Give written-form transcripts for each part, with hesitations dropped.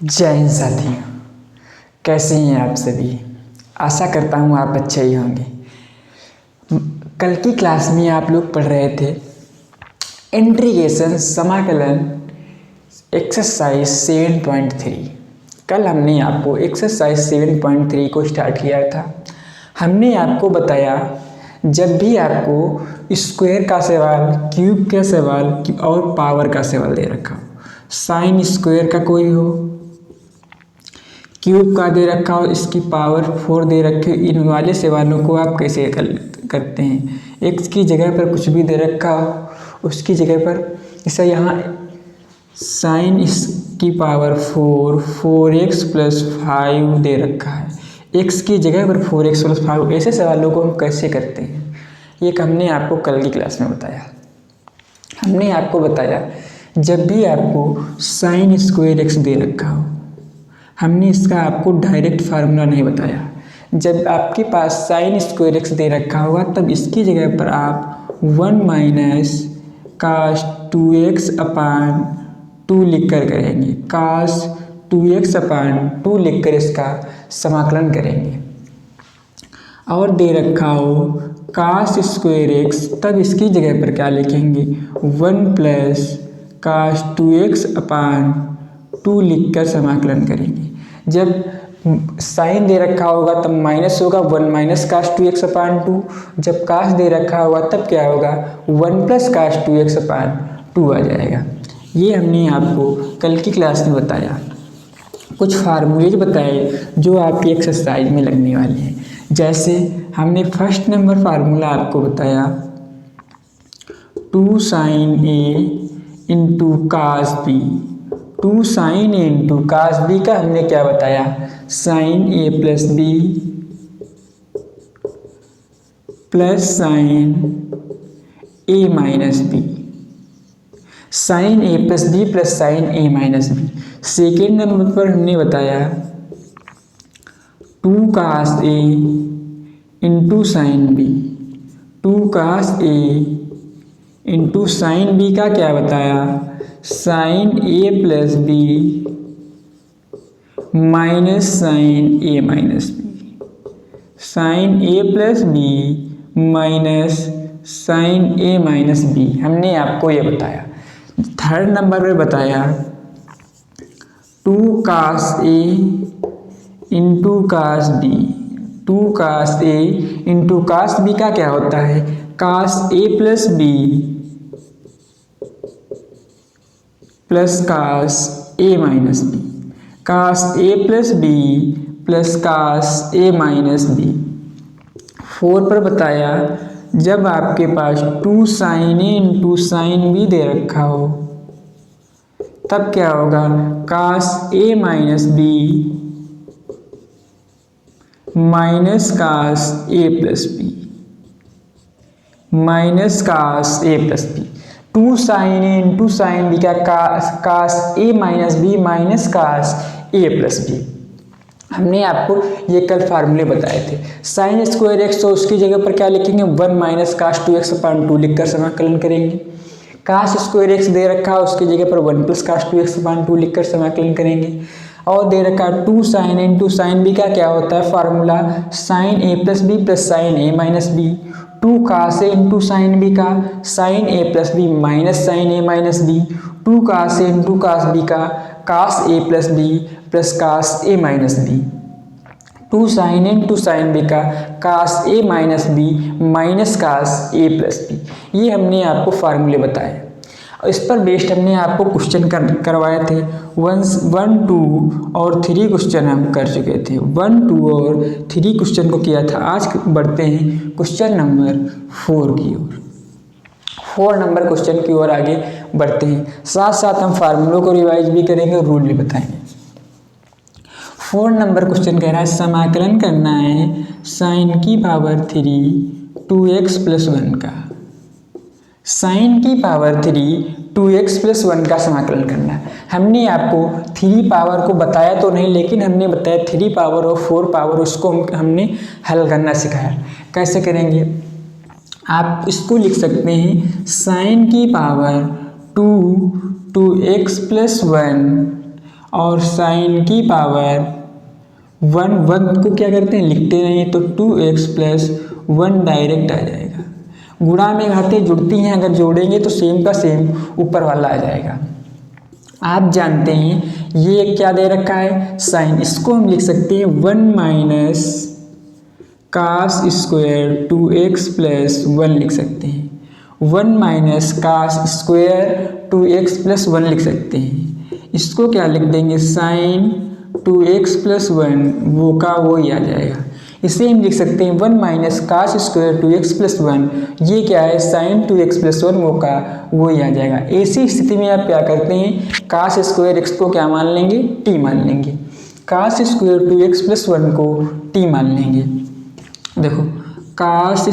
जय हिंद साथियों, कैसे हैं आप सभी। आशा करता हूँ आप अच्छे ही होंगे। कल की क्लास में आप लोग पढ़ रहे थे इंटीग्रेशन समाकलन एक्सरसाइज 7.3। कल हमने आपको एक्सरसाइज 7.3 को स्टार्ट किया था। हमने आपको बताया जब भी आपको स्क्वायर का सवाल, क्यूब का सवाल और पावर का सवाल दे रखा हो, साइन स्क्वायर का कोई हो, क्यूब का दे रखा हो, इसकी पावर 4 दे रखी हो, इन वाले सवालों को आप कैसे करते हैं। एक्स की जगह पर कुछ भी दे रखा हो, उसकी जगह पर जैसे यहाँ साइन इसकी पावर 4x + 5 दे रखा है, एक्स की जगह पर 4x + 5, ऐसे सवालों को हम कैसे करते हैं ये हमने आपको कल की क्लास में बताया। हमने आपको बताया जब भी आपको साइन स्क्वायर एक्स दे रखा हो, हमने इसका आपको डायरेक्ट फार्मूला नहीं बताया। जब आपके पास साइन स्क्वायर एक्स दे रखा होगा तब इसकी जगह पर आप 1 - cos 2x/2 लिख कर करेंगे, cos 2x/2 लिख कर इसका समाकलन करेंगे। और दे रखा हो cos स्क्वायर एक्स, तब इसकी जगह पर क्या लिखेंगे, 1 + cos 2x/2 लिख कर समाकलन करेंगे। जब साइन दे रखा होगा तब माइनस होगा, 1 - cos 2x/2। जब cos दे रखा होगा तब क्या होगा, 1 + cos 2x/2 आ जाएगा। ये हमने आपको कल की क्लास में बताया। कुछ फार्मूलेज बताए जो आपकी एक्सरसाइज में लगने वाले हैं। जैसे हमने फर्स्ट नंबर फार्मूला आपको बताया 2 sin A × cos B। 2 sin A × cos B का हमने क्या बताया, sin A + B + sin A - B, sin A + B + sin A - B। Second number पर हमने बताया 2 cos A × sin B। 2 cos A × sin B का क्या बताया, sin A + B - sin A - B, sin A + B - sin A - B हमने आपको ये बताया। थर्ड नंबर पे बताया 2 cos A × cos B। 2 cos A × cos B का क्या होता है, cos A + B + cos A - B, cos A + B + cos A - B। 4 पर बताया जब आपके पास 2 sin A × sin B दे रखा हो तब क्या होगा, cos A - B - cos A + B - cos A + B। 2 sin A × sin B का cos A - B - cos A + B। हमने आपको ये कल फार्मूले बताए थे। साइन स्क्वायर एक्स तो उसकी जगह पर क्या लिखेंगे, 1 - cos 2x/2 लिख कर समाकलन करेंगे। cos स्क्वायर एक्स दे रखा है उसकी जगह पर 1 + cos 2x/2 लिख कर समाकलन करेंगे। और दे रखा 2 sin A × sin B का क्या होता है formula, sin A + B + sin A - B। 2 cos A × sin B का sin A + B - sin A - B। 2 cos A × cos B का cos A + B + cos A - B। 2 sin A × sin B का cos A - B - cos A + B। ये हमने आपको फार्मूले बताए। इस पर बेस्ड हमने आपको क्वेश्चन करवाए थे। 1, 2 और 3 क्वेश्चन हम कर चुके थे। 1, 2 और 3 क्वेश्चन को किया था। आज बढ़ते हैं क्वेश्चन नंबर 4 की ओर। 4 नंबर क्वेश्चन की ओर आगे बढ़ते हैं, साथ साथ हम फार्मूलों को रिवाइज भी करेंगे और रूल भी बताएंगे। 4 नंबर क्वेश्चन कह रहा है समाकलन करना है sin की पावर 3 2x + 1 का। sin की पावर 3 2x + 1 का समाकलन करना है। हमने आपको 3 पावर को बताया तो नहीं, लेकिन हमने बताया 3 पावर और 4 पावर उसको हमने हल करना सिखाया। कैसे करेंगे, आप इसको लिख सकते हैं sin की पावर 2 2x + 1 और साइन की पावर 1 को क्या करते हैं, लिखते नहीं, तो 2x प्लस 1 डायरेक्ट आ जाएगा। गुणा में घातें जुड़ती हैं, अगर जोड़ेंगे तो सेम का सेम ऊपर वाला आ जाएगा। आप जानते हैं ये क्या दे रखा है, साइन, इसको हम लिख सकते हैं 1 minus cos square 2x plus 1 लिख सकते हैं। 1 minus cos square 2x plus 1 लिख सकते हैं। इसको क्या लिख देंगे, साइन 2x प्लस 1 वो का वो ही आ जाएगा। इसे हम लिख सकते हैं 1 minus cos square 2x plus 1, ये क्या है, साइन 2x प्लस 1 वो का वो ही आ जाएगा। ऐसी स्थिति में आप क्या करते हैं, कास स्क्वायर x को क्या मान लेंगे, t मान लेंगे। कास स्क्वायर 2x प्लस 1 को t मान लेंगे। देखो कास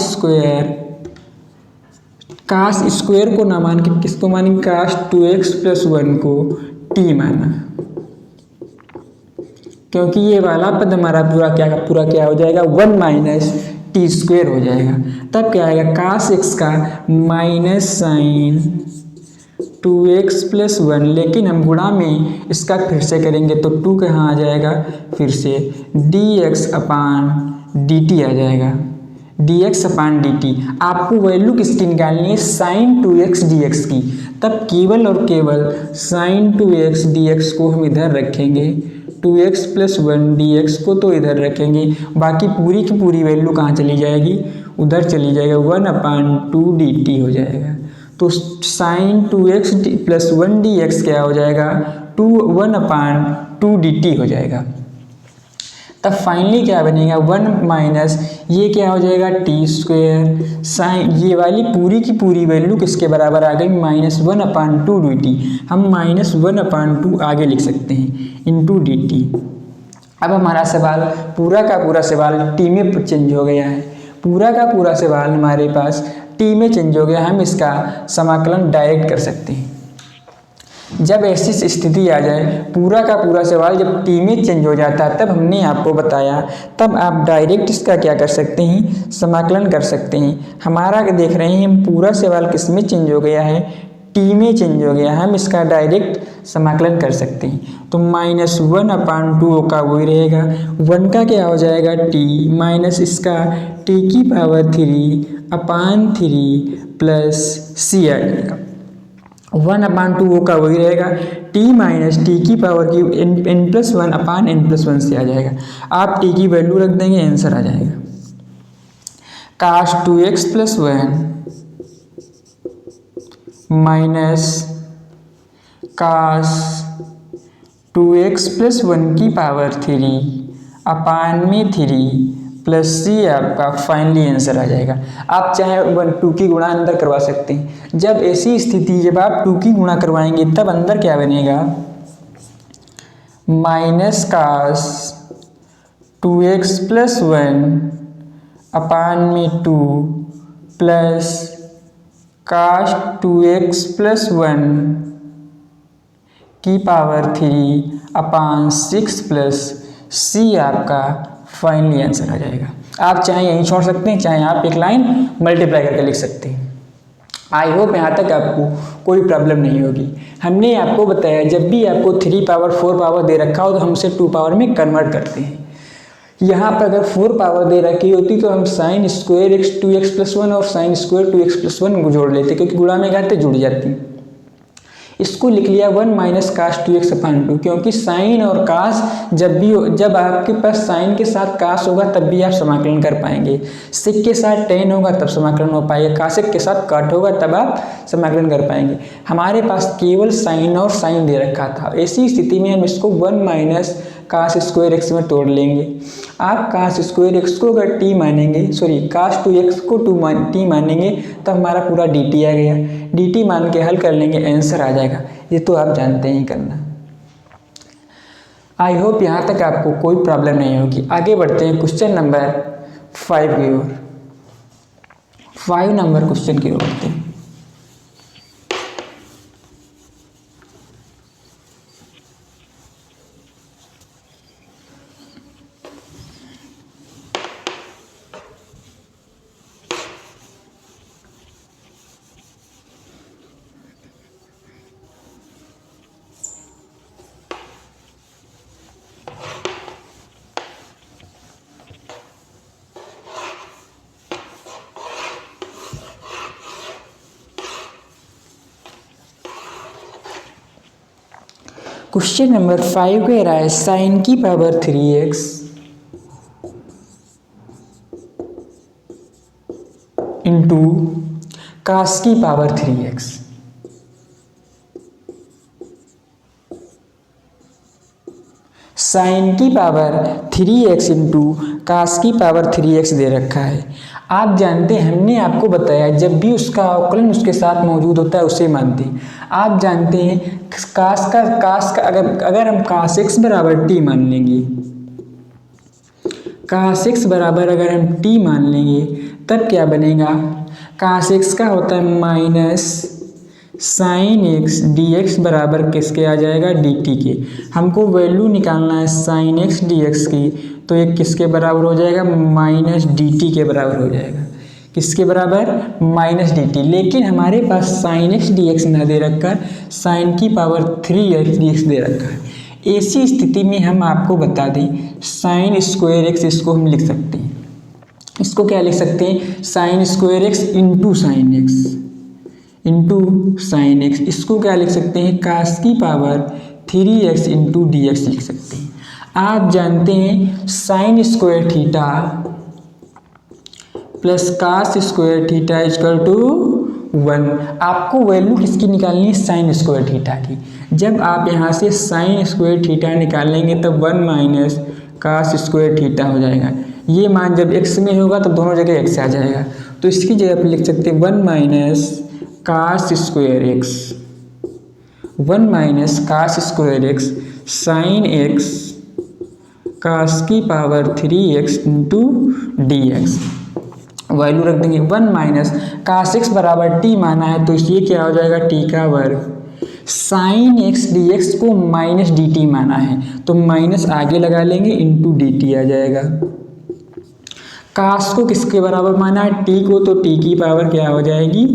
स्क्वायर को ना मान के किसको मानेंगे, कास 2x प्लस 1 को t माना, क्योंकि ये वाला पद हमारा पूरा क्या हो जाएगा, 1 माइनस टी स्क्वायर हो जाएगा। तब क्या आएगा, कास x का माइनस साइन 2x प्लस 1, लेकिन हम गुणा में इसका फिर से करेंगे तो 2 कहाँ आ जाएगा, फिर से dx अपान dt आ जाएगा, dx अपान dt। आपको वैल्यू किसकी निकालनी है, साइन 2x dx की। तब केवल और केवल साइन 2x dx को हम इधर रखेंगे, 2x प्लस 1 dx को तो इधर रखेंगे, बाकी पूरी की पूरी वैल्यू कहाँ चली जाएगी, उधर चली जाएगा, 1 अपान 2 dt हो जाएगा। तो साइन 2x प्लस 1 dx क्या हो जाएगा, 1 अपान 2 dt हो जाएगा। तब फाइनली क्या बनेगा, 1 माइनस ये क्या हो जाएगा, टी स्क्वायर साइन, ये वाली पूरी की पूरी वैल्यू किसके बराबर आ गई, -1 अपान 2 dt। हम -1 अपान 2 आगे लिख सकते हैं इंटू dt। अब हमारा सवाल पूरा का पूरा सवाल टी में चेंज हो गया है, पूरा का पूरा सवाल हमारे पास टी में चेंज हो गया। हम इसका समाकलन डायरेक्ट कर सकते हैं। जब ऐसी स्थिति आ जाए, पूरा का पूरा सवाल जब टी में चेंज हो जाता है, तब हमने आपको बताया, तब आप डायरेक्ट इसका क्या कर सकते हैं, समाकलन कर सकते हैं। हमारा देख रहे हैं हम पूरा सवाल किस में चेंज हो गया है, टी में चेंज हो गया, हम इसका डायरेक्ट समाकलन कर सकते हैं। तो -1 अपान 2 का वही रहेगा, 1 का क्या हो जाएगा टी, माइनस इसका टी की पावर 3 अपान 3 प्लस सी आ जाएगा। 1 अपान 2 का वही रहेगा, t माइनस टी की पावर की n प्लस 1 अपान n प्लस 1 से आ जाएगा। आप t की वैल्यू रख देंगे, आंसर आ जाएगा। काश 2x प्लस 1 माइनस काश 2x प्लस 1 की पावर 3 अपान में 3 प्लस सी आपका फाइनली आंसर आ जाएगा। आप चाहे 2 की गुणा अंदर करवा सकते हैं। जब ऐसी स्थिति, जब आप 2 की गुणा करवाएंगे तब अंदर क्या बनेगा, माइनस कास 2x प्लस 1 अपान में 2 प्लस काश 2x प्लस 1 की पावर 3 अपान 6 प्लस सी आपका फाइनली आंसर आ जाएगा। आप चाहे यहीं छोड़ सकते हैं, चाहे आप एक लाइन मल्टीप्लाई करके लिख सकते हैं। आई होप यहाँ तक आपको कोई प्रॉब्लम नहीं होगी। हमने आपको बताया जब भी आपको 3 पावर 4 पावर दे रखा हो तो हम उसे 2 पावर में कन्वर्ट करते हैं। यहाँ पर अगर 4 पावर दे रखी होती तो हम sine square x 2x plus 1 और साइन स्क्वायर 2x प्लस 1 जोड़ लेते, क्योंकि गुणा में घाते जुड़ जाती। इसको लिख लिया 1 माइनस कास 2x अपान 2, क्योंकि साइन और कास जब आपके पास साइन के साथ कास होगा तब भी आप समाकलन कर पाएंगे, सिक के साथ टेन होगा तब समाकलन हो पाएगा, कासिक के साथ काट होगा तब आप समाकलन कर पाएंगे। हमारे पास केवल साइन और साइन दे रखा था। ऐसी स्थिति में हम इसको 1 माइनस कास स्क्वायर एक्स में तोड़ लेंगे। आप कास स्क्वायर एक्स को अगर टी मानेंगे, सॉरी कास 2x को टी मानेंगे तब हमारा पूरा dt आ गया। dt मान के हल कर लेंगे, आंसर आ जाएगा। ये तो आप जानते ही करना। आई होप यहाँ तक आपको कोई प्रॉब्लम नहीं होगी। आगे बढ़ते हैं क्वेश्चन नंबर 5 की ओर। 5 नंबर क्वेश्चन की ओर बढ़ते हैं। क्वेश्चन नंबर 5 कह रहा है साइन की पावर 3x इंटू कास की पावर 3x। साइन की पावर 3x इंटू कास की पावर 3x दे रखा है। आप जानते हैं हमने आपको बताया जब भी उसका अवकलन उसके साथ मौजूद होता है उसे मानते हैं। आप जानते हैं कास का अगर हम कास x बराबर t मान लेंगे, कास x बराबर अगर हम t मान लेंगे तब क्या बनेगा, कास x का होता है minus sine x D x बराबर किसके आ जाएगा, डी टी के। हमको वैल्यू निकालना है साइन एक्स डी एक्स की, तो ये किसके बराबर हो जाएगा, माइनस डी टी के बराबर हो जाएगा। किसके बराबर, माइनस डी टी। लेकिन हमारे पास साइन एक्स डी एक्स ना दे रखा, साइन की पावर 3x डी एक्स दे रखा है। ऐसी स्थिति में हम आपको बता दें साइन स्क्वायर एक्स, इसको हम लिख सकते हैं, इसको क्या लिख सकते हैं, sine square x into sine x into sine x. इसको क्या लिख सकते हैं, कास की power 3x into d x लिख सकते हैं। आप जानते हैं sine square theta plus cos square theta equal to 1। आपको वैल्यू किसकी निकालनी है, साइन स्क्वायर थीटा की। जब आप यहाँ से साइन स्क्वायर थीटा निकालेंगे तब 1 माइनस कास स्क्वायर थीटा हो जाएगा। ये मान जब x में होगा तो दोनों जगह x आ जाएगा, तो इसकी जगह आप लिख सकते हैं 1 minus cos square x, 1 minus cos square x sine x cos की power 3x into d x. Value रख देंगे 1 माइनस कास एक्स बराबर t माना है तो ये क्या हो जाएगा, t का वर्ग। साइन एक्स डी एक्स को माइनस डी टी माना है तो माइनस आगे लगा लेंगे इंटू डी टी आ जाएगा। कास को किसके बराबर माना है, t को, तो t की पावर क्या हो जाएगी,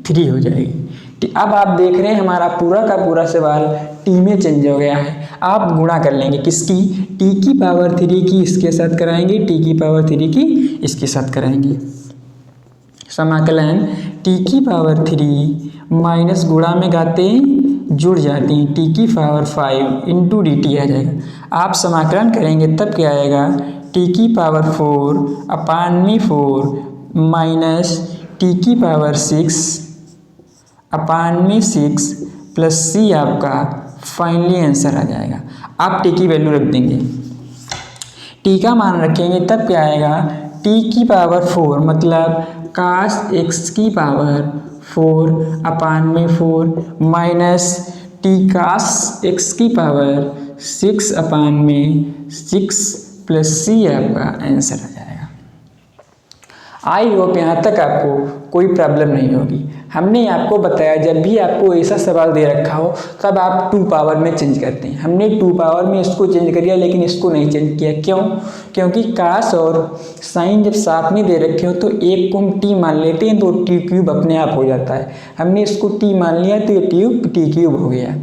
3 हो जाएगी। अब आप देख रहे हैं हमारा पूरा का पूरा सवाल t में चेंज हो गया है। आप गुणा कर लेंगे किसकी, t की पावर 3 की इसके साथ कराएंगे, t की पावर 3 की इसके साथ कराएंगे। समाकलन t की पावर 3 माइनस गुणा में गाते जुड़ जाती हैं, t की पावर 5 इंटू डी टी आ जाएगा। आप समाकलन करेंगे तब क्या आएगा, t की पावर 4 अपान में 4 माइनस t की पावर 6 अपान में 6 प्लस c आपका फाइनली आंसर आ जाएगा। आप t की वैल्यू रख देंगे, t का मान रखेंगे तब क्या आएगा, t की पावर 4 मतलब कास x की पावर 4 अपान में 4 माइनस t कास x की पावर 6 अपान में 6 प्लस c आपका आंसर आ जाएगा। आई होप यहाँ तक आपको कोई प्रॉब्लम नहीं होगी। हमने आपको बताया जब भी आपको ऐसा सवाल दे रखा हो तब आप 2 पावर में चेंज करते हैं। हमने 2 पावर में इसको चेंज कर दिया लेकिन इसको नहीं चेंज किया। क्यों? क्योंकि कास और साइन जब साथ में दे रखे हो तो एक को हम टी मान लेते हैं तो टी क्यूब अपने आप हो जाता है। हमने इसको टी मान लिया तो ये ट्यूब टी क्यूब हो गया।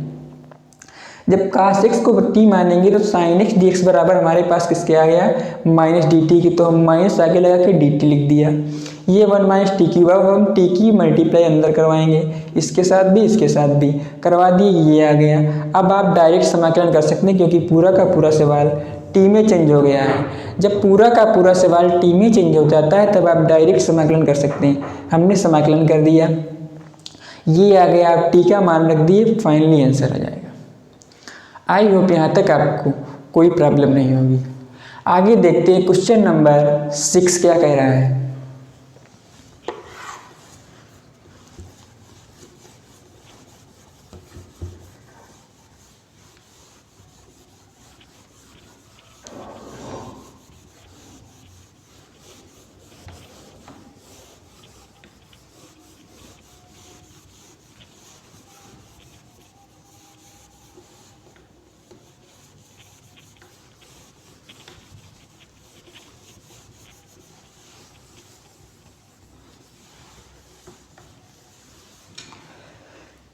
जब कास एक्स को टी मानेंगे तो साइन एक्स डी एक्स बराबर हमारे पास किसके आ गया, माइनस डी टी की, तो हम माइनस आगे लगा के डी टी लिख दिया। ये 1 माइनस टी क्यूब, अब हम टी की मल्टीप्लाई अंदर करवाएंगे, इसके साथ भी इसके साथ भी करवा दिए, ये आ गया। अब आप डायरेक्ट समाकलन कर सकते हैं क्योंकि पूरा का पूरा सवाल टी में चेंज हो गया है। जब पूरा का पूरा सवाल टी में चेंज हो जाता है तब आप डायरेक्ट समाकलन कर सकते हैं। हमने समाकलन कर दिया, ये आ गया, आप टी का मान रख दिए, फाइनली आंसर आ जाएगा। आई होप यहाँ तक आपको कोई प्रॉब्लम नहीं होगी। आगे देखते हैं क्वेश्चन नंबर 6 क्या कह रहा है।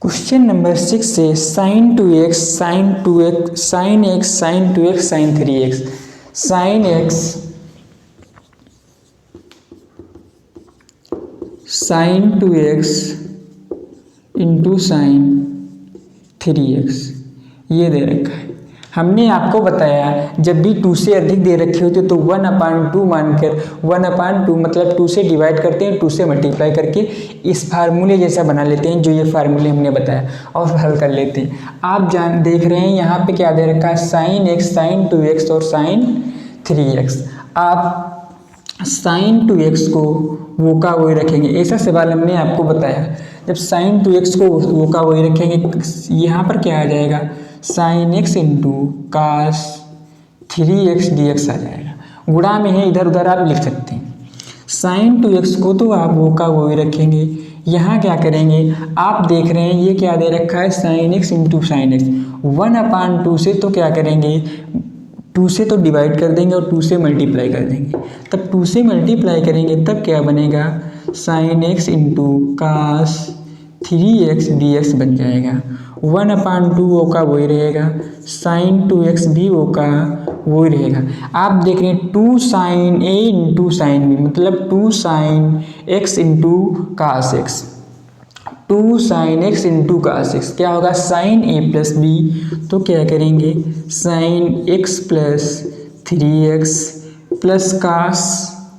क्वेश्चन नंबर 6 से sine 2x sine 2x sine x sine 2x sine 3x sine x sine 2x into sine 3x ये दे रखा है। हमने आपको बताया जब भी 2 से अधिक दे रखी होती है तो 1/2 मानकर 1/2 मतलब 2 से डिवाइड करते हैं, 2 से मल्टीप्लाई करके इस फार्मूले जैसा बना लेते हैं जो ये फार्मूले हमने बताया और हल कर लेते हैं। आप देख रहे हैं यहाँ पे क्या दे रखा है, sin x, sin 2x और sin 3x। आप sin 2x को वो का वही रखेंगे, ऐसा सवाल हमने आपको बताया। जब sin 2x को वो का वही रखेंगे, यहाँ पर क्या आ जाएगा, sin x into cos 3x dx आ जाएगा। गुणा में है, इधर उधर आप लिख सकते हैं। sin 2x को तो आप वो का वही रखेंगे। यहाँ क्या करेंगे, आप देख रहे हैं ये क्या दे रखा है, sin x into sin x। 1/2 से तो क्या करेंगे, 2 से तो डिवाइड कर देंगे और 2 से मल्टीप्लाई कर देंगे। तब 2 से मल्टीप्लाई करेंगे तब क्या बनेगा, sin x into cos 3x dx बन जाएगा। 1/2 वो का वही रहेगा, sin 2x भी वो का वही रहेगा। आप देख रहे हैं 2 sin a into sin b मतलब 2 sin x into cos x। 2 sin x into cos x क्या होगा, sin a प्लस b। तो क्या करेंगे, sin x plus 3x plus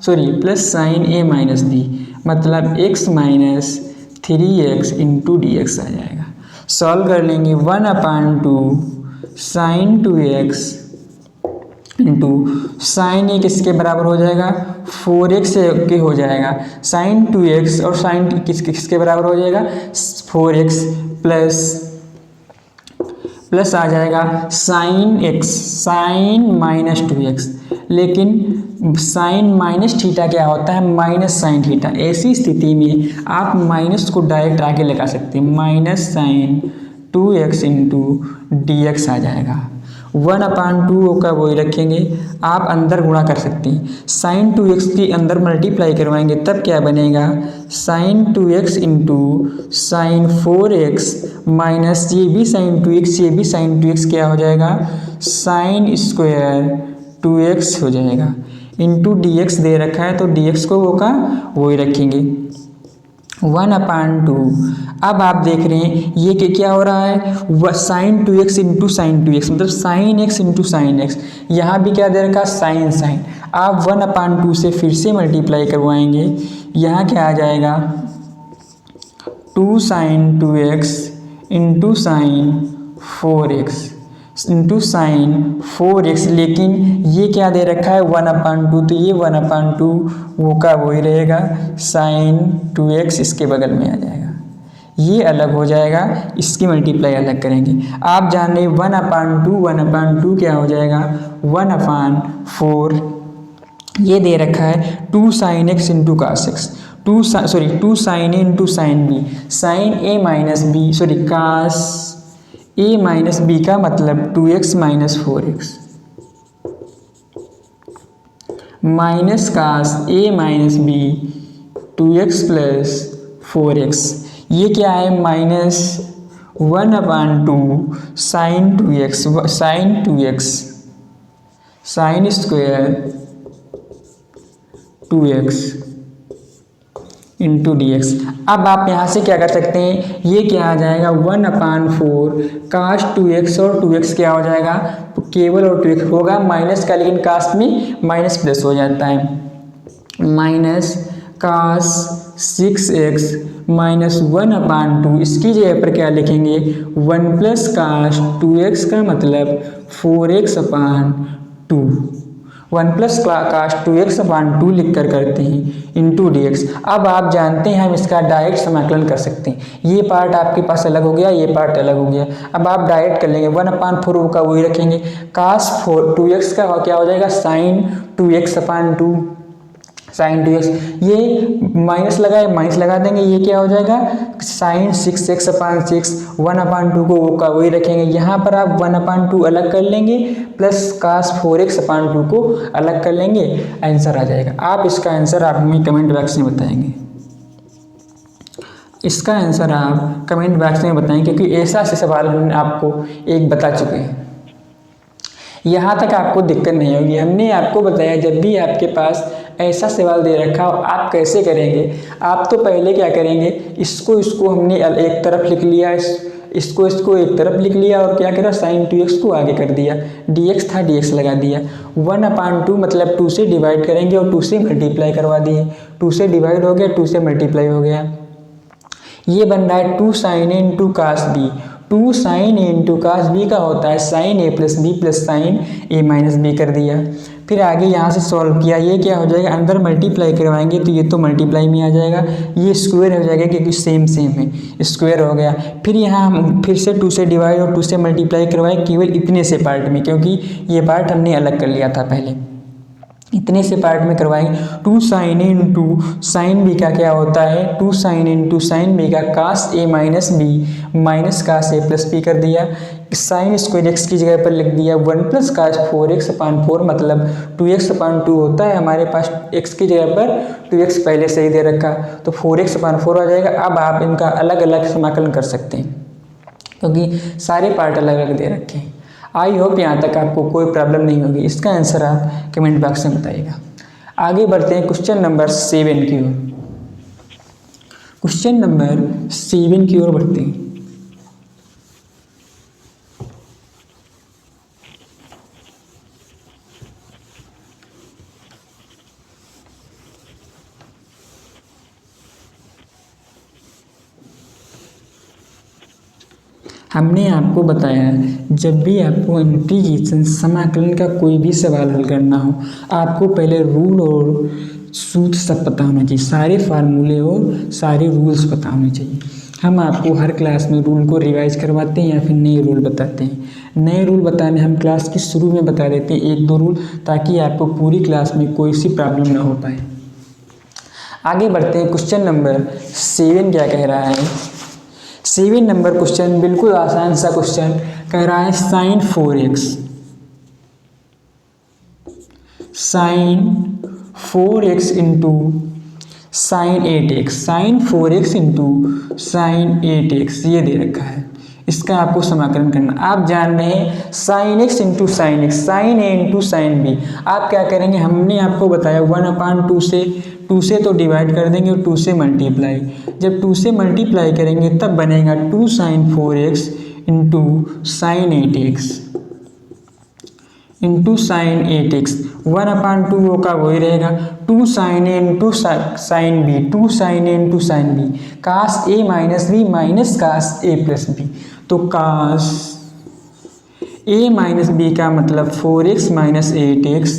plus sin a minus b मतलब x minus 3x into dx आ जाएगा। Solve कर लेंगे, 1/2 sin 2x into sin a किसके बराबर हो जाएगा, 4x के हो जाएगा। sin 2x और sin किसके बराबर हो जाएगा, 4x प्लस आ जाएगा sin x sin minus 2x। लेकिन sin माइनस थीटा क्या होता है, माइनस sin थीटा। ऐसी स्थिति में आप माइनस को डायरेक्ट आगे लगा सकते हैं, minus sin 2x into dx आ जाएगा। 1/2 का वही रखेंगे, आप अंदर गुणा कर सकते हैं। sin 2x के अंदर मल्टीप्लाई करवाएंगे तब क्या बनेगा, sin 2x into sin 4x minus ये भी sin 2x, ये भी sin 2x क्या हो जाएगा, sin स्क्वायर 2x हो जाएगा। इंटू dx दे रखा है तो dx को वो का वही रखेंगे, 1/2। अब आप देख रहे हैं ये क्या हो रहा है, sin 2x into sin 2x मतलब sin x into sin x। यहाँ भी क्या दे रखा है, sin। आप 1/2 से फिर से मल्टीप्लाई करवाएंगे, यहाँ क्या आ जाएगा, 2 sin 2x into sin 4x into sin 4x। लेकिन ये क्या दे रखा है, 1/2 तो ये 1/2 वो का वही रहेगा, sin 2x इसके बगल में आ जाएगा, ये अलग हो जाएगा, इसकी मल्टीप्लाई अलग करेंगे। आप जान रहे 1/2 क्या हो जाएगा, 1/4। ये दे रखा है 2 sin x into cos x, 2 sin a into sin b, sin a minus b cos a minus b का मतलब 2x minus 4x minus cos a minus b 2x plus 4x। ये क्या है, minus 1/2 sin 2x sin square 2x into dx। अब आप यहाँ से क्या कर सकते हैं, ये क्या आ जाएगा, 1/4 काश 2x और 2x क्या हो जाएगा, केवल और 2x होगा माइनस का, लेकिन काश में माइनस प्लस हो जाता है, माइनस काश 6x माइनस 1/2। इसकी जगह पर क्या लिखेंगे, 1 प्लस काश 2x का मतलब 4x/2, 1 प्लस काश 2x/2 लिख कर करते हैं इंटू dx। अब आप जानते हैं हम इसका डायरेक्ट समाकलन कर सकते हैं। ये पार्ट आपके पास अलग हो गया, ये पार्ट अलग हो गया। अब आप डायरेक्ट कर लेंगे, 1/4 का वही रखेंगे, काश 2x का क्या हो जाएगा, sin 2x/2 sin 2x। ये माइनस लगा देंगे, ये क्या हो जाएगा, sin 6x/6। 1/2 को वो का वही रखेंगे, यहाँ पर आप 1/2 अलग कर लेंगे प्लस काश 4x/2 को अलग कर लेंगे, आंसर आ जाएगा। आप इसका आंसर आप हमें कमेंट बॉक्स में बताएंगे, इसका आंसर आप कमेंट बॉक्स में बताएंगे, क्योंकि ऐसा से सवाल हमने आपको एक बता चुके हैं। यहाँ तक आपको दिक्कत नहीं होगी। हमने आपको बताया जब भी आपके पास ऐसा सवाल दे रखा हो आप कैसे करेंगे। आप तो पहले क्या करेंगे, इसको हमने एक तरफ लिख लिया, इसको एक तरफ लिख लिया और क्या करा, साइन 2x को आगे कर दिया, dx था dx लगा दिया। 1/2 मतलब 2 से डिवाइड करेंगे और 2 से मल्टीप्लाई करवा दिए, 2 से डिवाइड हो गया, 2 से मल्टीप्लाई हो गया। ये बन रहा है 2 sin a into cos b. 2 sin a into cos b का होता है sine a plus b plus sine a minus b कर दिया। फिर आगे यहाँ से सॉल्व किया, ये क्या हो जाएगा, अंदर मल्टीप्लाई करवाएंगे तो ये तो मल्टीप्लाई में आ जाएगा, ये स्क्वायर हो जाएगा क्योंकि सेम है, स्क्वायर हो गया। फिर यहाँ हम फिर से 2 से डिवाइड और 2 से मल्टीप्लाई करवाए केवल इतने से पार्ट में, क्योंकि ये पार्ट हमने अलग कर लिया था पहले, इतने से पार्ट में करवाएंगे। 2 sin a into sine B का क्या होता है, 2 sin a into sine B का cos a minus B minus cos a plus b कर दिया। साइन स्क्वायर एक्स की जगह पर लिख दिया 1 प्लस कास 4x/4 मतलब 2x/2 होता है हमारे पास, x की जगह पर 2x पहले से ही दे रखा तो 4x/4 आ जाएगा। अब आप इनका अलग अलग समाकलन कर सकते हैं क्योंकि सारे पार्ट अलग अलग दे रखे हैं। आई होप यहाँ तक आपको कोई प्रॉब्लम नहीं होगी। इसका आंसर आप कमेंट बॉक्स में बताइएगा। आगे बढ़ते हैं क्वेश्चन नंबर 7 की ओर। क्वेश्चन नंबर 7 की ओर बढ़ते हैं। हमने आपको बताया जब भी आपको इंटीग्रेशन समाकलन का कोई भी सवाल हल करना हो, आपको पहले रूल और सूत्र सब पता होना चाहिए, सारे फार्मूले और सारे रूल्स पता होने चाहिए। हम आपको हर क्लास में रूल को रिवाइज करवाते हैं या फिर नए रूल बताते हैं। नए रूल बताने हम क्लास के शुरू में बता देते हैं 1-2 रूल, ताकि आपको पूरी क्लास में कोई सी प्रॉब्लम ना हो पाए। आगे बढ़ते हैं, क्वेश्चन नंबर 7 क्या कह रहा है। 7 नंबर क्वेश्चन बिल्कुल आसान सा क्वेश्चन कह रहा है sine 4x into sine 8x, sine 4x into sine 8x ये दे रखा है। इसका आपको समाकलन करना। आप जान रहे हैं sine x into sine x, sine a into sine b. आप क्या करेंगे, हमने आपको बताया 1/2 से 2 से तो डिवाइड कर देंगे और 2 से मल्टीप्लाई। जब 2 से मल्टीप्लाई करेंगे तब बनेगा 2 sin 4x into sine 8x into sine 8x। 1/2 वो का वही रहेगा 2 sin a into sine B, 2 sin a into sine B, cos a minus B minus cos a plus B. तो कास a माइनस बी का मतलब 4x minus 8x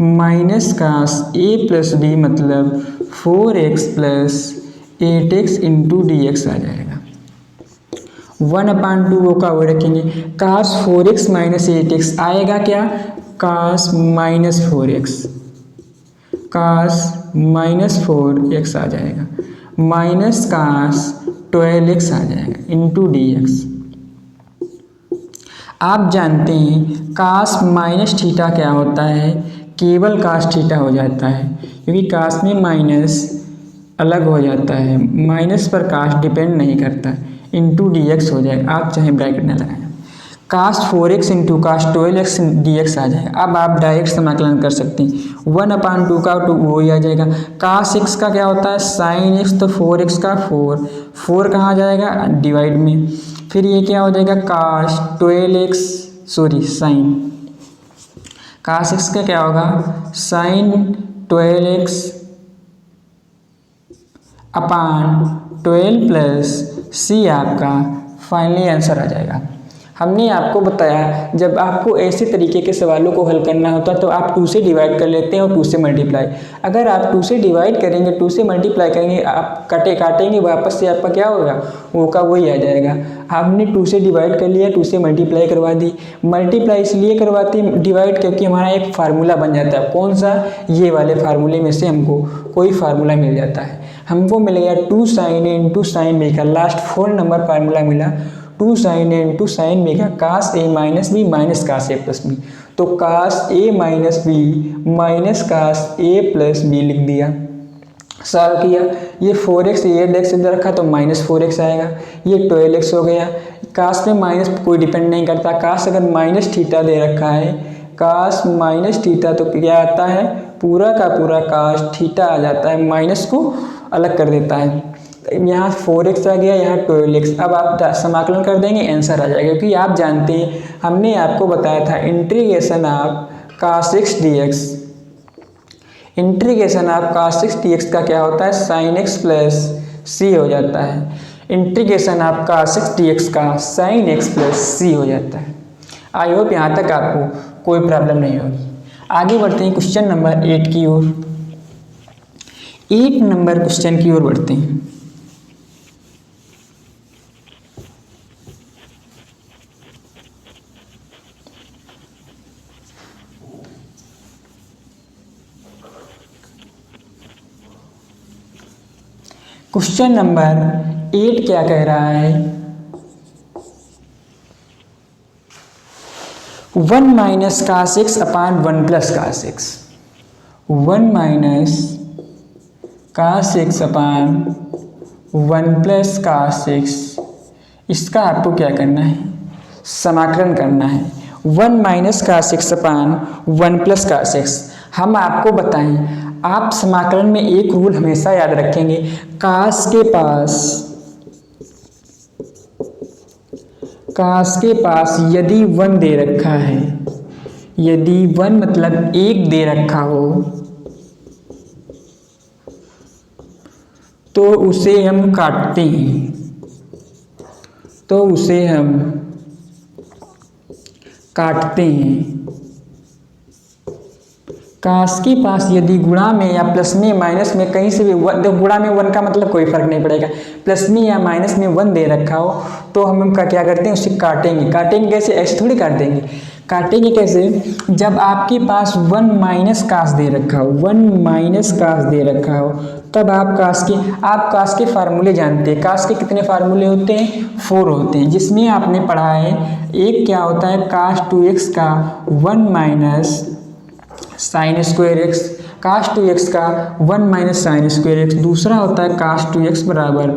minus cos a plus B मतलब 4x plus 8x into dx आ जाएगा। 1/2 वो का वो रखेंगे, कास 4x माइनस 8x आएगा क्या, कास माइनस 4x, कास माइनस 4x आ जाएगा, माइनस कास 12x आ जाएगा इंटू dx। आप जानते हैं कास माइनस थीटा क्या होता है, केवल कास थीटा हो जाता है, क्योंकि कास में माइनस अलग हो जाता है, माइनस पर कास डिपेंड नहीं करता, इंटू dx हो जाएगा। आप चाहे ब्रैकेट न लगाएं, कास 4x into cos 12x dx आ जाएगा। अब आप डायरेक्ट समाकलन कर सकते हैं, 1/2 का तो वो ही आ जाएगा। कास x का क्या होता है साइन x, तो 4x का 4 कहाँ आ जाएगा डिवाइड में। फिर ये क्या हो जाएगा कास 12x साइन, कास x का क्या होगा साइन 12x अपान 12 प्लस c आपका फाइनली आंसर आ जाएगा। हमने आपको बताया जब आपको ऐसे तरीके के सवालों को हल करना होता है तो आप 2 से डिवाइड कर लेते हैं और 2 से मल्टीप्लाई। अगर आप 2 से डिवाइड करेंगे 2 से मल्टीप्लाई करेंगे, आप काटेंगे वापस से आपका क्या होगा वो का वही आ जाएगा। हमने 2 से डिवाइड कर लिया, 2 से मल्टीप्लाई करवा दी। मल्टीप्लाई इसलिए करवाते डिवाइड क्योंकि हमारा एक फार्मूला बन जाता है। कौन सा, ये वाले फार्मूले में से हमको कोई फार्मूला मिल जाता है। हमको मिल गया 2 sin a into sine B का लास्ट 4 नंबर फार्मूला मिला, 2 sin a into sine B का cos a minus B minus cos a plus B. तो cos a minus B minus cos a plus B लिख दिया। Solve किया, ये 4x 8x इधर रखा तो माइनस 4x आएगा, ये 12x हो गया। कास में माइनस कोई डिपेंड नहीं करता, कास अगर माइनस थीटा दे रखा है, कास माइनस थीटा तो क्या आता है पूरा का पूरा कास थीटा आ जाता है, माइनस को अलग कर देता है। यहाँ 4x आ गया, यहाँ 12x। अब आप समाकलन कर देंगे, आंसर आ जाएगा, क्योंकि आप जानते हैं हमने आपको बताया था integration of cos x dx, integration of cos x dx का क्या होता है, sin x प्लस c हो जाता है। Integration of cos x dx का sin x प्लस c हो जाता है। आई होप यहाँ तक आपको कोई प्रॉब्लम नहीं होगी। आगे बढ़ते हैं क्वेश्चन नंबर 8 की ओर। 8 नंबर क्वेश्चन की ओर बढ़ते हैं। क्वेश्चन नंबर 8 क्या कह रहा है, 1 माइनस cos x अपान 1 plus cos x, 1 minus cos x अपान 1 प्लस cos x, इसका आपको क्या करना है, समाकलन करना है। 1 माइनस cos x अपान 1 प्लस cos x। हम आपको बताएं, आप समाकलन में एक रूल हमेशा याद रखेंगे, cos के पास यदि 1 दे रखा है, यदि 1 मतलब 1 दे रखा हो, तो उसे हम काटते हैं, तो उसे हम काटते हैं। काश के पास यदि गुणा में या प्लस में माइनस में कहीं से भी गुणा में 1 का मतलब कोई फर्क नहीं पड़ेगा, प्लस में या माइनस में 1 दे रखा हो तो हम उनका क्या करते हैं, उसे काटेंगे। काटेंगे कैसे, ऐसे थोड़ी काट देंगे, काटेंगे कैसे, जब आपके पास 1 माइनस काश दे रखा हो, 1 माइनस काश दे रखा हो, तब आप काश के फार्मूले जानते हैं। काश के कितने फार्मूले होते हैं, 4 होते हैं, जिसमें आपने पढ़ा है एक क्या होता है cos 2x का 1 minus sign square x, cos 2x का 1 माइनस साइन स्क्वायर एक्स, दूसरा होता है cos 2x बराबर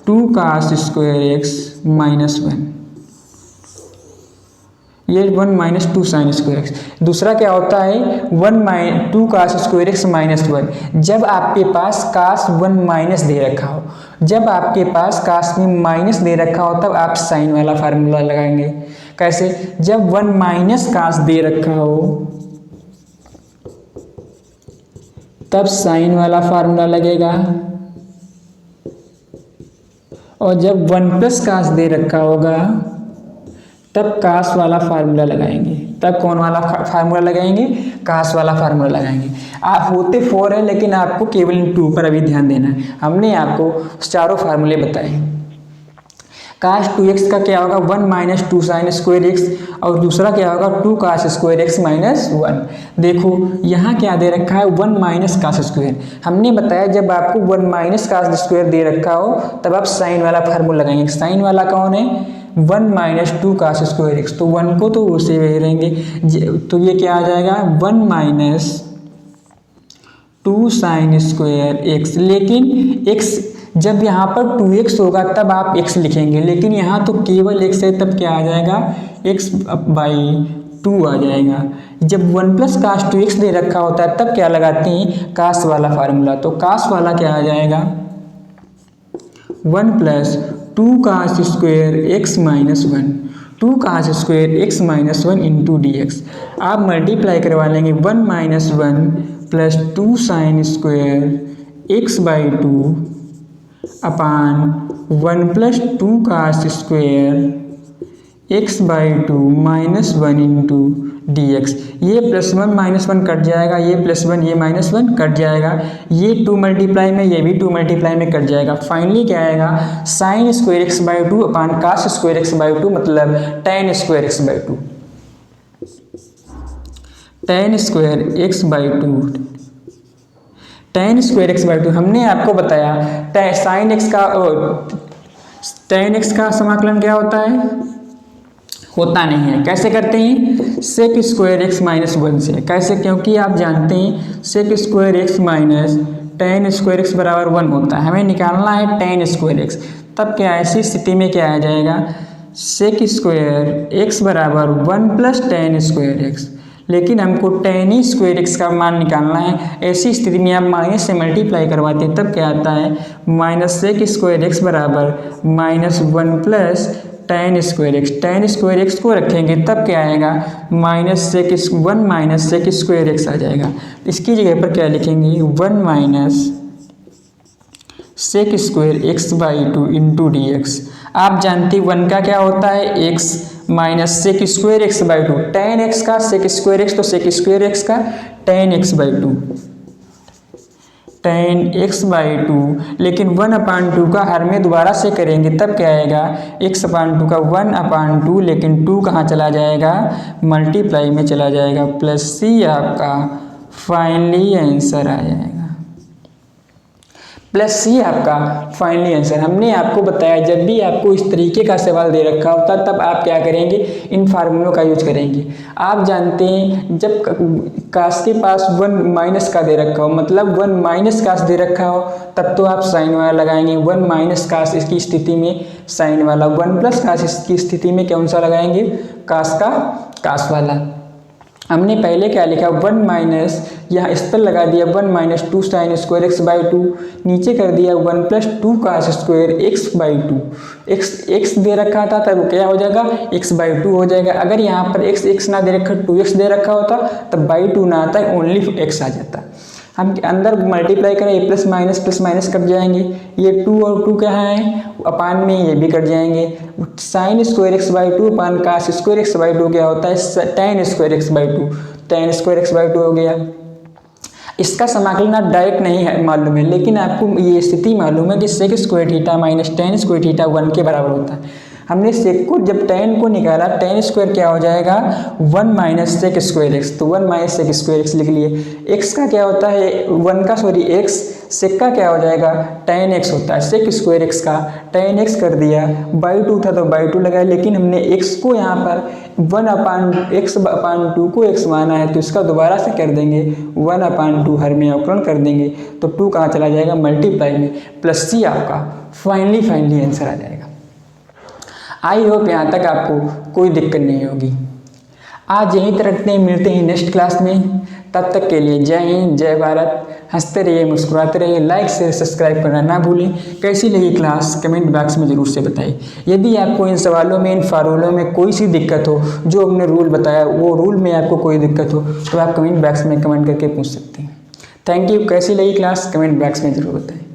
2 cos स्क्वायर एक्स माइनस 1, ये 1 माइनस 2 साइन स्क्वायर एक्स। दूसरा क्या होता है 2 cos स्क्वायर एक्स माइनस 1। जब आपके पास cos 1 माइनस दे रखा हो, जब आपके पास cos में माइनस दे रखा हो, तब आप साइन वाला फार्मूला लगाएंगे। कैसे, जब 1 माइनस cos दे रखा हो तब साइन वाला फार्मूला लगेगा, और जब 1 प्लस cos दे रखा होगा तब cos वाला फार्मूला लगाएंगे। तब कौन वाला फार्मूला लगाएंगे, cos वाला फार्मूला लगाएंगे। आप होते 4 है, लेकिन आपको केवल इन 2 पर अभी ध्यान देना है। हमने आपको चारों फार्मूले बताए। cos 2x का क्या होगा 1 माइनस 2 साइन स्क्वायर एक्स, और दूसरा क्या होगा 2 cos स्क्वायर एक्स माइनस 1। देखो यहाँ क्या दे रखा है 1 माइनस cos स्क्वायर। हमने बताया जब आपको 1 माइनस cos स्क्वायर दे रखा हो तब आप साइन वाला फार्मूला लगाएंगे। साइन वाला कौन है 1 माइनस 2 cos स्क्वायर एक्स, तो 1 को तो उसे रहेंगे, तो ये क्या आ जाएगा 1 माइनस 2 साइन स्क्वायर एक्स। लेकिन x जब यहाँ पर 2x होगा तब आप x लिखेंगे, लेकिन यहाँ तो केवल x है, तब क्या आ जाएगा x बाई 2 आ जाएगा। जब 1 प्लस cos 2x दे रखा होता है तब क्या लगाते हैं cos वाला फार्मूला, तो cos वाला क्या आ जाएगा 1 plus 2 cos square x minus 1, 2 cos square x minus 1 into d x. आप मल्टीप्लाई करवा लेंगे 1 minus 1 plus 2 sine square x by 2 upon 1 plus 2 cos square x by 2 minus 1 into d x. ये plus 1 minus 1 cut जाएगा, ये plus 1 ये minus 1 cut जाएगा, ये 2 multiply में ये भी 2 मल्टीप्लाई में कट जाएगा। फाइनली क्या आएगा sign square x by 2 upon cos square x by 2 मतलब tan square x by 2, tan square x by 2, tan square x by 2। हमने आपको बताया साइन एक्स का tan एक्स का समाकलन क्या होता है, होता नहीं है। कैसे करते हैं सेक स्क्वायर एक्स माइनस 1 से। कैसे, क्योंकि आप जानते हैं sec square x minus tan square x बराबर 1 होता है। हमें निकालना है tan स्क्वायर एक्स, तब क्या ऐसी स्थिति में क्या आ जाएगा सेक स्क्वायर एक्स बराबर 1 प्लस tan स्क्वायर एक्स। लेकिन हमको tan स्क्वायर एक्स का मान निकालना है। ऐसी स्थिति में आप माइनस से मल्टीप्लाई करवाते हैं तब क्या आता है, माइनस सेक स्क्वायर एक्स बराबर -1 plus tan square x. tan square x को रखेंगे तब क्या आएगा, -1 माइनस सेक स्क्वायर एक्स आ जाएगा। इसकी जगह पर क्या लिखेंगे, 1 minus sec square x by 2 into d x. आप जानते हैं 1 का क्या होता है, x minus sec square x by 2। tan x का सेक स्क्वायर एक्स तो सेक स्क्वायर एक्स का tan x by 2, tan x by 2। लेकिन 1/2 का हर में दोबारा से करेंगे तब क्या आएगा, x/2 का 1/2, लेकिन 2 कहाँ चला जाएगा, मल्टीप्लाई में चला जाएगा, प्लस सी आपका फाइनली आंसर आ जाएगा। प्लस सी आपका फाइनली आंसर। हमने आपको बताया जब भी आपको इस तरीके का सवाल दे रखा होता तब आप क्या करेंगे, इन फार्मूलों का यूज करेंगे। आप जानते हैं जब काश के पास 1 माइनस का दे रखा हो, मतलब 1 माइनस काश दे रखा हो, तब तो आप साइन वाला लगाएंगे। 1 माइनस काश इसकी स्थिति में साइन वाला, 1 प्लस काश इसकी स्थिति में कौन सा लगाएंगे, काश का काश वाला। हमने पहले क्या लिखा, 1 माइनस, यहाँ इस पर लगा दिया 1 minus 2 sine square x by 2, नीचे कर दिया 1 plus 2 cos square x by 2। X दे रखा था तब क्या हो जाएगा, एक्स बाई 2 हो जाएगा। अगर यहाँ पर एक्स ना दे रखा, 2x दे रखा होता तब बाई 2 ना आता, ओनली एक्स आ जाता। हम अंदर मल्टीप्लाई करें, ए प्लस माइनस कट जाएंगे, ये 2 और 2 क्या है अपान में, ये भी कट जाएंगे। Sine square x by 2 upon cos square x by 2 क्या होता है, tan square x by 2, tan square x by 2 हो गया। इसका समाकलन आप डायरेक्ट नहीं है मालूम है, लेकिन आपको ये स्थिति मालूम है कि sec square theta minus tan square theta 1 के बराबर होता है। हमने सेक को जब tan को निकाला, tan स्क्वायर क्या हो जाएगा, 1 माइनस सेक स्क्वायर एक्स, तो 1 माइनस सेक स्क्वायर एक्स लिख लिए। एक्स का क्या होता है, एक्स, सेक का क्या हो जाएगा, tan एक्स होता है, सेक स्क्वायर एक्स का tan एक्स कर दिया, बाई 2 था तो बाई 2 लगाया, लेकिन हमने एक्स को यहाँ पर 1/x/2 को x माना है तो इसका दोबारा से कर देंगे, 1/2 हर में अवकलन कर देंगे तो 2 कहाँ चला जाएगा, मल्टीप्लाई में, प्लस सी आपका फाइनली आंसर आ जाएगा। आई होप यहाँ तक आपको कोई दिक्कत नहीं होगी। आज यहीं तक रखते हैं, मिलते हैं नेक्स्ट क्लास में। तब तक के लिए जय हिंद, जय भारत। हंसते रहिए, मुस्कुराते रहिए, लाइक शेयर सब्सक्राइब करना ना भूलें। कैसी लगी क्लास कमेंट बॉक्स में ज़रूर से बताइए। यदि आपको इन सवालों में, इन फार्मूलों में कोई सी दिक्कत हो, जो हमने रूल बताया वो रूल में आपको कोई दिक्कत हो तो आप कमेंट बॉक्स में कमेंट करके पूछ सकते हैं। Thank you. कैसी लगी क्लास कमेंट बॉक्स में ज़रूर बताएं।